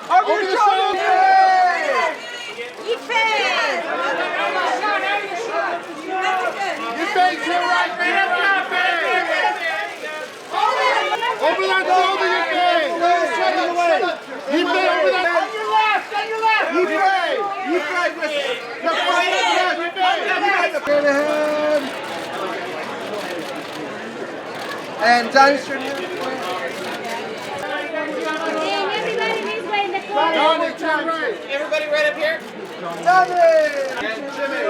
Over the shoulder! Yifei! Yifei to your right, man! Over that shoulder, Yifei! Yifei, over that! On your left! On your left! Yifei! Yifei, listen! Straight ahead! And Donnie, straight ahead. Donnie, turn right. Everybody right up here? Donnie! And Jimmy.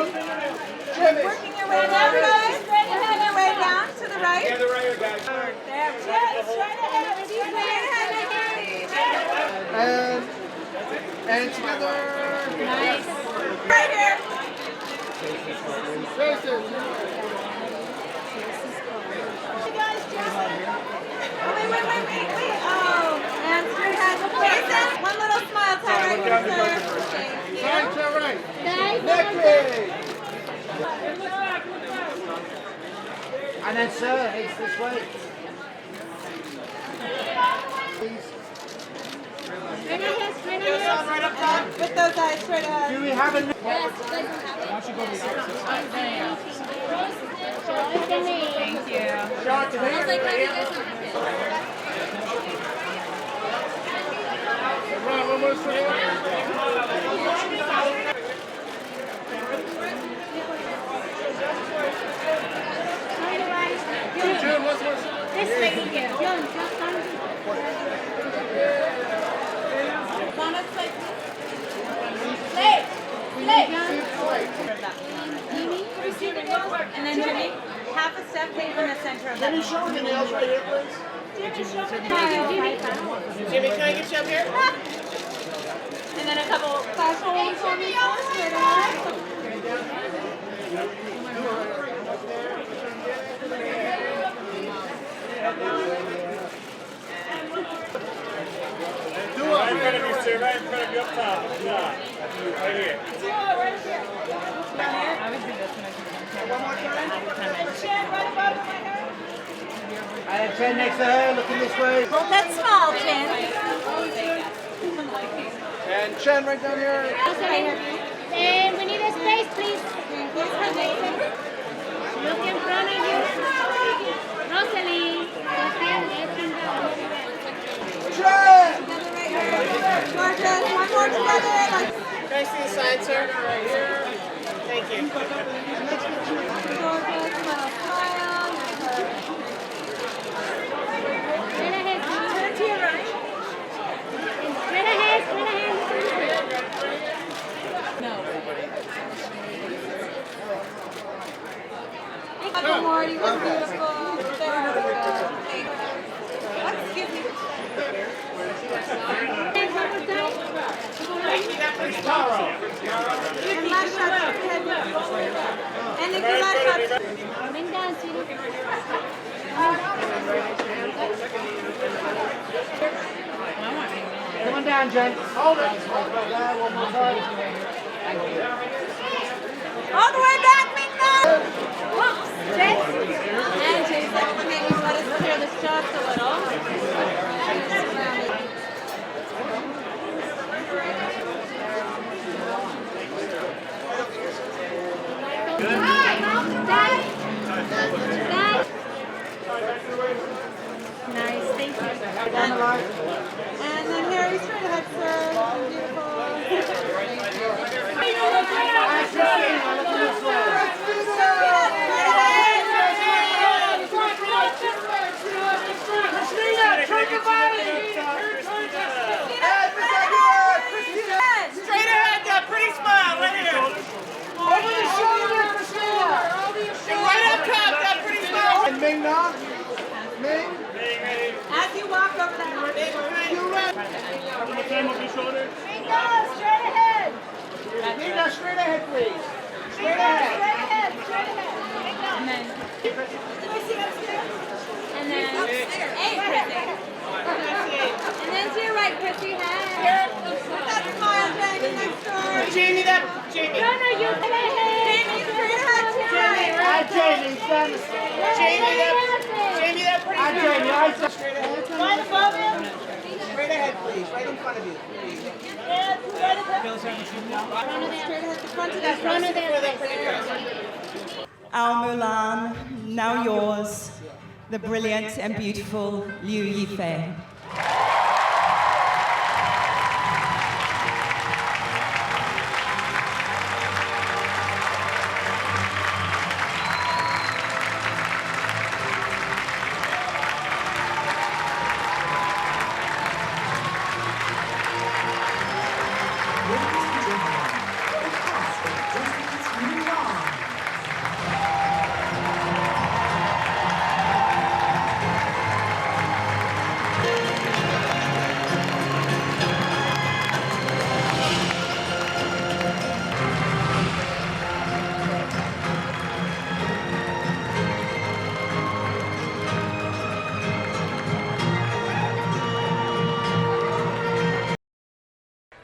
Jimmy. Working your way down, guys. Straight ahead and way down to the right. Yeah, the right here, guys. There. Straight ahead. Straight ahead. And together. Nice. Right here. Faces. You guys just... Wait. Oh, and straight ahead. Jason, one little smile time right here, sir. Thank you. Right to right. Niki. And then, sir, it's this way. Please. Right up top. With those eyes straight ahead. Do we have a... Thank you. Right, one more straight. Jim, what's This way, here. And then Jimmy, half a step, take from the center of that. Jimmy, show the nails right here, please. Jimmy, can I get you up here? And then a couple flash holes on me. Straight ahead. Do it. Right in front of you, sir. Right in front of you up top. Yeah. Right here. One more time. And Chen next to her, looking this way. That's small, Chin. And Chen right down here. And we need a space, please. Look in front of you. Rosalie. Chen! Gorgeous. One more together. Can I see the sign, sir? Right here. Thank you. Gorgeous. Little smile. Straight ahead. Turn to your right. Straight ahead. Straight ahead. No. A couple more. You look beautiful. There we go. Excuse me. Caro. And last shot. And if you last shot. Bring down, sweetie. Come on down, Jen. Hold it. There, one more time. Thank you. All the way back, Minka! Whoops, Jason. And Jason, maybe let us clear this just a little. Nice, thank you. Down the line. And then Harry, straight ahead, sir. Beautiful. Straight ahead, that pretty smile right here. Over the shoulder, Christina. And right up top, that pretty smile. And Ming Na. Ming. As you walk over that You ready? One more time over your shoulder. Minka, straight ahead. Ming Na, straight ahead, please. Straight Minka, ahead. straight ahead, straight ahead. And then, hey, Chrissy. And then to your right, Chrissy. Hey. With that smile, Jamie, next door. Jamie, Jamie. No, you go ahead. Jamie, straight ahead, to your right. And Jamie, stand the Jamie, that Right above him. Straight ahead, please. Right in front of you. Yeah, right ahead. Straight ahead to front of that front of there. Our Mulan, now yours, the brilliant and beautiful Liu Yifei.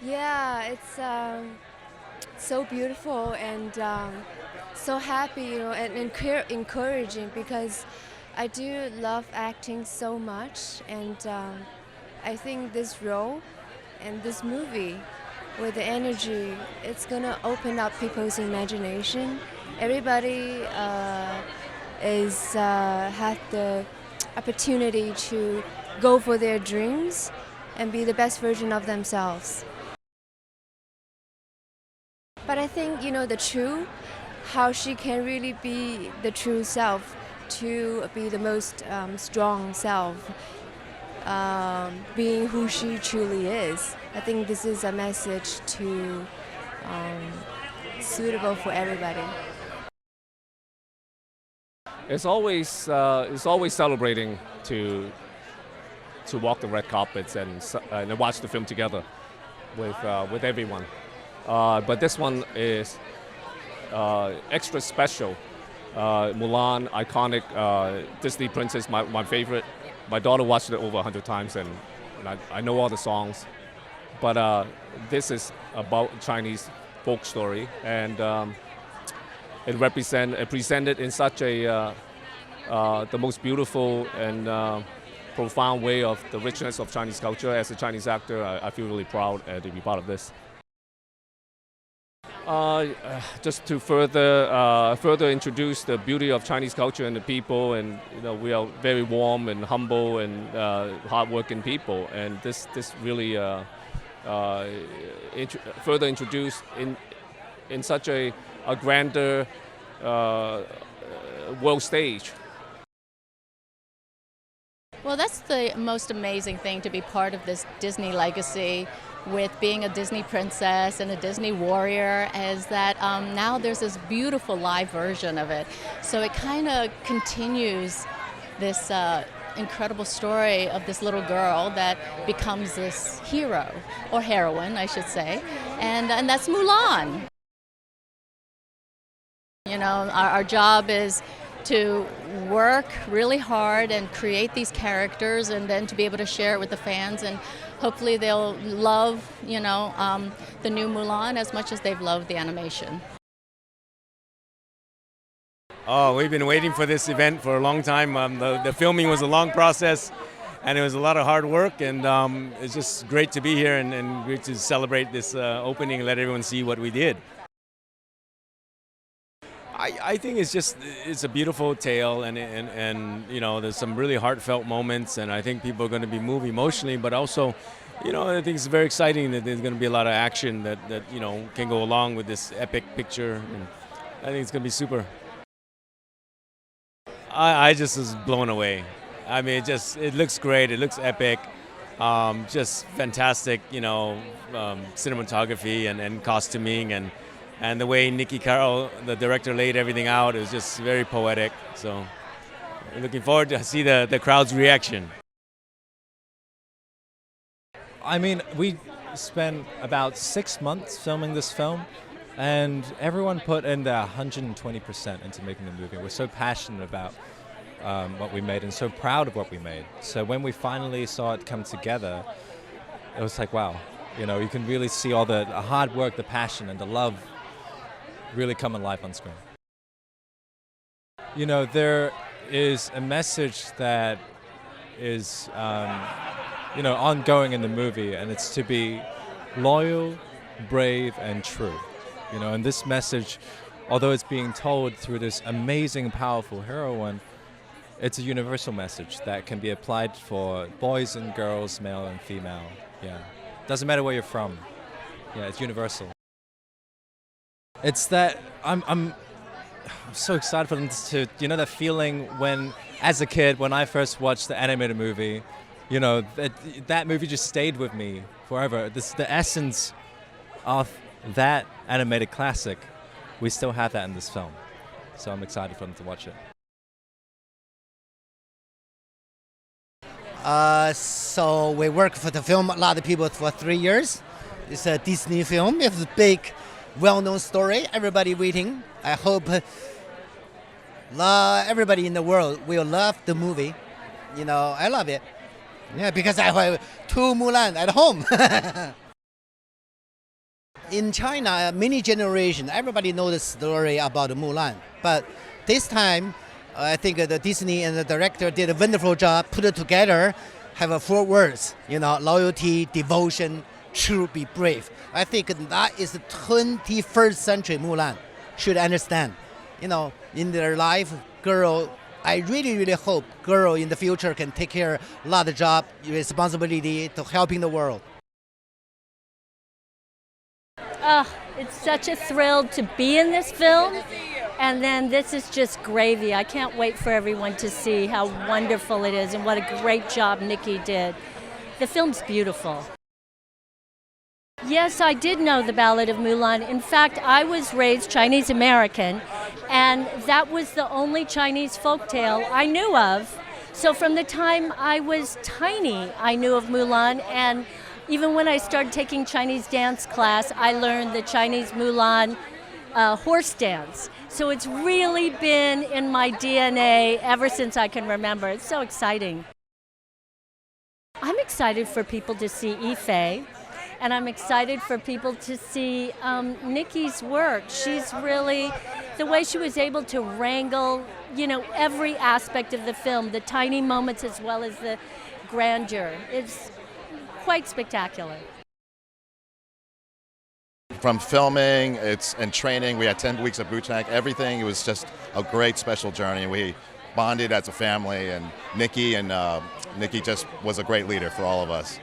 Yeah, it's so beautiful and so happy, and encouraging because I do love acting so much, and I think this role and this movie with the energy, it's gonna open up people's imagination. Everybody had the opportunity to go for their dreams and be the best version of themselves. But I think, how she can really be the true self, to be the most strong self, being who she truly is. I think this is a message suitable for everybody. It's always celebrating to walk the red carpets and watch the film together with everyone. But this one is extra special. Mulan, iconic Disney princess, my favorite. My daughter watched it over 100 times, and I know all the songs. But this is about Chinese folk story, and it presented in such the most beautiful and profound way of the richness of Chinese culture. As a Chinese actor, I feel really proud to be part of this. Just to further introduce the beauty of Chinese culture and the people, and we are very warm and humble and hardworking people, and this really further introduced in such a grander world stage. Well, that's the most amazing thing, to be part of this Disney legacy with being a Disney princess and a Disney warrior, is that now there's this beautiful live version of it. So it kind of continues this incredible story of this little girl that becomes this hero, or heroine, I should say, and that's Mulan. Our job is to work really hard and create these characters, and then to be able to share it with the fans, and hopefully they'll love, the new Mulan as much as they've loved the animation. Oh, we've been waiting for this event for a long time. The filming was a long process, and it was a lot of hard work, and it's just great to be here and great to celebrate this opening and let everyone see what we did. I think it's a beautiful tale, and there's some really heartfelt moments, and I think people are going to be moved emotionally, but also, I think it's very exciting that there's going to be a lot of action that can go along with this epic picture, and I think it's going to be super. I just was blown away. I mean, it looks great. It looks epic. Just fantastic, cinematography and costuming, and the way Niki, Caro, the director, laid everything out, is just very poetic. So we're looking forward to see the crowd's reaction. I mean, we spent about 6 months filming this film, and everyone put in their 120% into making the movie. We're so passionate about what we made and so proud of what we made. So when we finally saw it come together, it was like, wow, you can really see all the hard work, the passion, and the love really come alive on screen. There is a message that is, ongoing in the movie, and it's to be loyal, brave, and true. And this message, although it's being told through this amazing, powerful heroine, it's a universal message that can be applied for boys and girls, male and female. Yeah, doesn't matter where you're from. Yeah, it's universal. It's that I'm so excited for them to, that feeling when, as a kid, when I first watched the animated movie, that movie just stayed with me forever. The essence of that animated classic, we still have that in this film. So I'm excited for them to watch it. So we worked for the film, a lot of people, for 3 years. It's a Disney film. It's a big, well-known story. Everybody waiting. I hope everybody in the world will love the movie. I love it. Yeah, because I have 2 Mulan at home. In China, many generations, everybody knows the story about Mulan. But this time, I think the Disney and the director did a wonderful job, put it together, have 4 words, loyalty, devotion, true, be brave. I think that is the 21st century Mulan should understand. In their life, girl, I really, really hope girl in the future can take care a lot of job, responsibility to helping the world. It's such a thrill to be in this film, and then this is just gravy. I can't wait for everyone to see how wonderful it is and what a great job Niki did. The film's beautiful. Yes, I did know the Ballad of Mulan. In fact, I was raised Chinese American, and that was the only Chinese folktale I knew of. So from the time I was tiny, I knew of Mulan, and even when I started taking Chinese dance class, I learned the Chinese Mulan horse dance. So it's really been in my DNA ever since I can remember. It's so exciting. I'm excited for people to see Yifei, and I'm excited for people to see Niki's work. She's really, the way she was able to wrangle, every aspect of the film, the tiny moments as well as the grandeur. It's quite spectacular. From filming, and training, we had 10 weeks of boot camp, everything. It was just a great special journey. We bonded as a family, and Niki just was a great leader for all of us.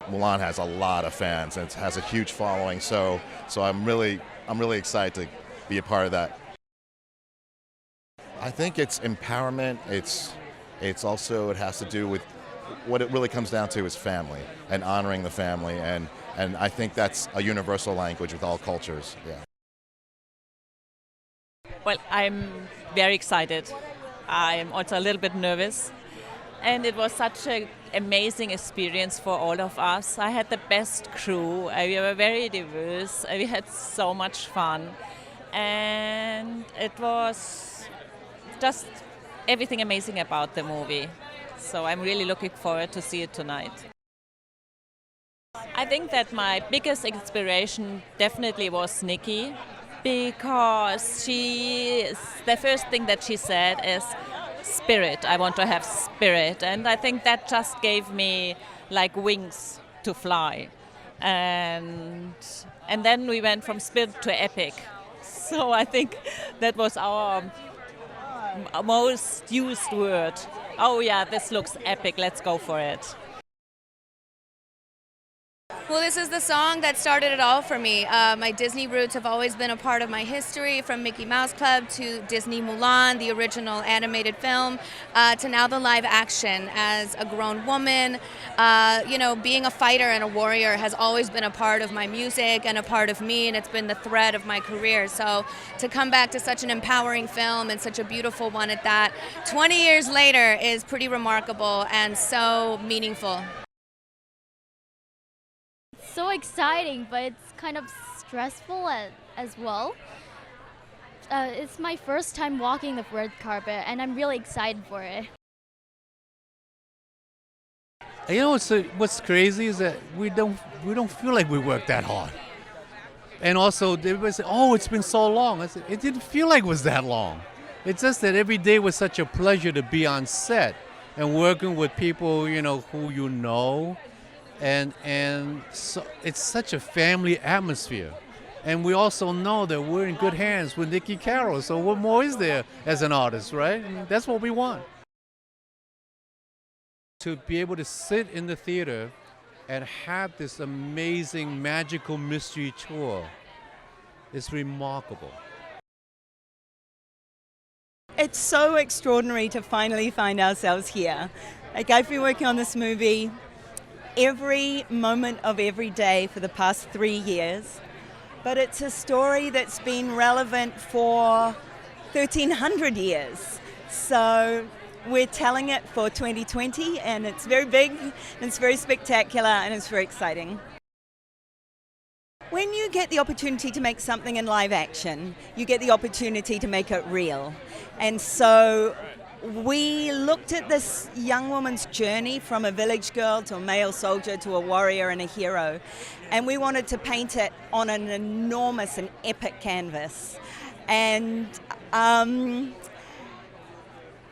Mulan has a lot of fans and it has a huge following, so I'm really excited to be a part of that. I think it's empowerment. It's also, it has to do with what it really comes down to is family and honoring the family, and I think that's a universal language with all cultures. Yeah. Well, I'm very excited. I'm also a little bit nervous, and it was such an amazing experience for all of us. I had the best crew. We were very diverse. We had so much fun, and it was just everything amazing about the movie. So I'm really looking forward to see it tonight. I think that my biggest inspiration definitely was Niki, because the first thing that she said is spirit. I want to have spirit, and I think that just gave me like wings to fly. And then we went from spirit to epic. So I think that was our most used word. Oh yeah, this looks epic, let's go for it. Well, this is the song that started it all for me. My Disney roots have always been a part of my history, from Mickey Mouse Club to Disney Mulan, the original animated film, to now the live action. As a grown woman, being a fighter and a warrior has always been a part of my music and a part of me, and it's been the thread of my career. So to come back to such an empowering film, and such a beautiful one at that, 20 years later, is pretty remarkable and so meaningful. So exciting, but it's kind of stressful as well. It's my first time walking the red carpet, and I'm really excited for it. What's crazy is that we don't feel like we worked that hard. And also, everybody said, "Oh, it's been so long." I said, "It didn't feel like it was that long." It's just that every day was such a pleasure to be on set and working with people, you know, who you know. And so it's such a family atmosphere. And we also know that we're in good hands with Niki, Caro. So what more is there as an artist, right? And that's what we want. To be able to sit in the theater and have this amazing magical mystery tour is remarkable. It's so extraordinary to finally find ourselves here. Like, I've been working on this movie every moment of every day for the past 3 years, but it's a story that's been relevant for 1,300 years. So we're telling it for 2020, and it's very big, and it's very spectacular, and it's very exciting. When you get the opportunity to make something in live action, you get the opportunity to make it real. And so we looked at this young woman's journey from a village girl to a male soldier to a warrior and a hero, and we wanted to paint it on an enormous and epic canvas and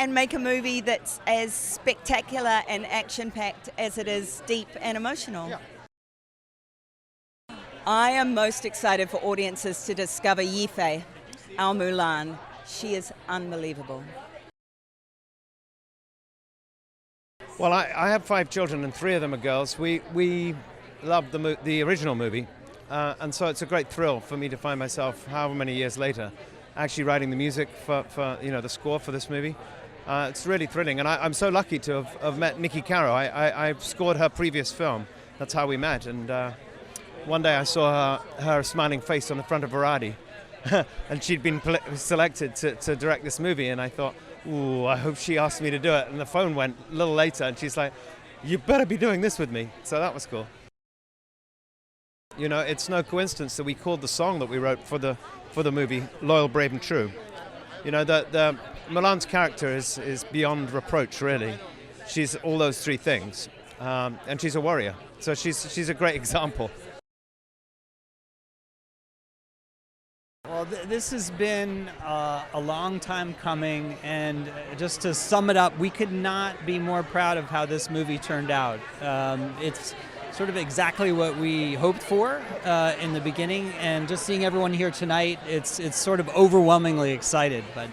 make a movie that's as spectacular and action-packed as it is deep and emotional. Yeah. I am most excited for audiences to discover Yifei, our Mulan. She is unbelievable. Well, I have 5 children and 3 of them are girls. We love the original movie, and so it's a great thrill for me to find myself, however many years later, actually writing the music for the score for this movie. It's really thrilling, and I'm so lucky to have met Niki, Caro. I scored her previous film. That's how we met, and one day I saw her smiling face on the front of Variety, and she'd been selected to direct this movie, and I thought, ooh, I hope she asked me to do it. And the phone went a little later, and she's like, you better be doing this with me. So that was cool. You know, it's no coincidence that we called the song that we wrote for the movie Loyal, Brave and True. You know, the Mulan's character is beyond reproach, really. She's all those 3 things, and she's a warrior. So she's a great example. Well, this has been a long time coming, and just to sum it up, we could not be more proud of how this movie turned out. It's sort of exactly what we hoped for in the beginning, and just seeing everyone here tonight, it's sort of overwhelmingly excited. But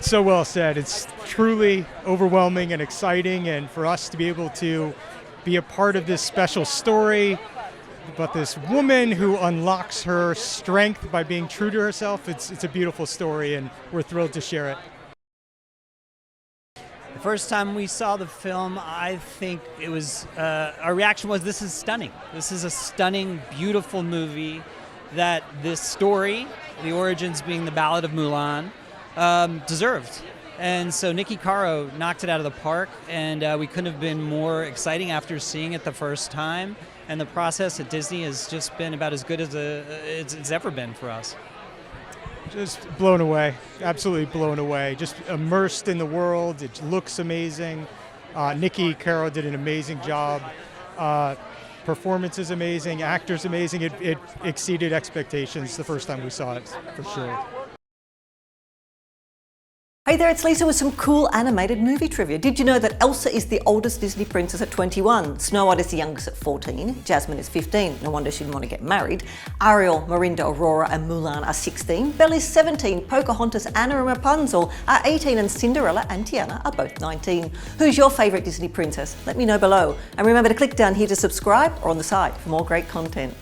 so well said. It's truly overwhelming and exciting, and for us to be able to be a part of this special story about this woman who unlocks her strength by being true to herself, it's a beautiful story, and we're thrilled to share it. The first time we saw the film, I think it was, our reaction was, this is stunning. This is a stunning, beautiful movie that this story, the origins being the Ballad of Mulan, deserved. And so Niki, Caro knocked it out of the park, and we couldn't have been more exciting after seeing it the first time. And the process at Disney has just been about as good as it's ever been for us. Just blown away, absolutely blown away. Just immersed in the world. It looks amazing. Niki, Caro did an amazing job. Performance is amazing. Actors amazing. It exceeded expectations the first time we saw it, for sure. Hey there, it's Lisa with some cool animated movie trivia. Did you know that Elsa is the oldest Disney princess at 21? Snow White is the youngest at 14. Jasmine is 15. No wonder she didn't want to get married. Ariel, Miranda, Aurora and Mulan are 16. Belle is 17. Pocahontas, Anna and Rapunzel are 18. And Cinderella and Tiana are both 19. Who's your favourite Disney princess? Let me know below. And remember to click down here to subscribe or on the side for more great content.